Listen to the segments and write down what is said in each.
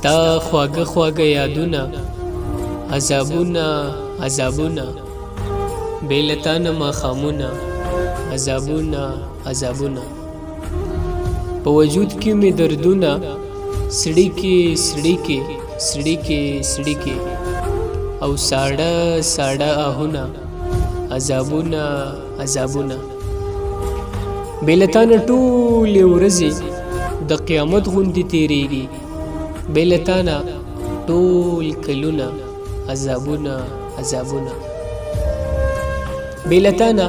ستا خواږه خواږه یادونه عذابونه عذابونه بې له تا نه ماښامونه عذابونه عذابونه په وجود کې مې دردونه سړیکې سړیکې سړیکې سړیکې او ساړه ساړه آهونه عذابونه عذابونه بې له تا نه ټولې ورځې د قیامت غوندې تېرېږي بې له تا نه ټول کلونه عذابونه عذابونه بې له تا نه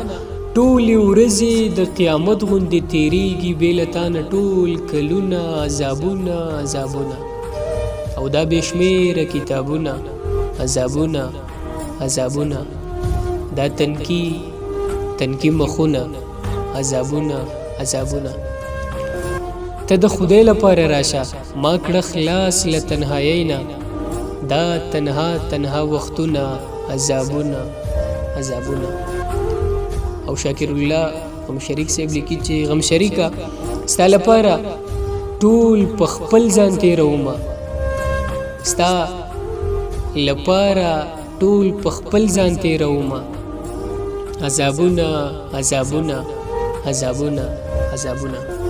ټولې ورځې د قیامت غوندې تېرېږي بې له تا نه ټول کلونه عذابونه عذابونه او دا بې شمېره کتابونه عذابونه عذابونه دا تنکي تنکي مخونه عذابونه عذابونه ته د خدای لپاره راشه ما کړه خلاص له تنهایۍ نه دا تنها تنها وختونه عذابونه عذابونه او شاکر الله غم شریک صاحب لیکي چې غم شریکه ستا لپاره ټول په خپل ځان تېرومه ستا لپاره ټول په خپل ځان تېرومه عذابونه عذابونه عذابونه عذابونه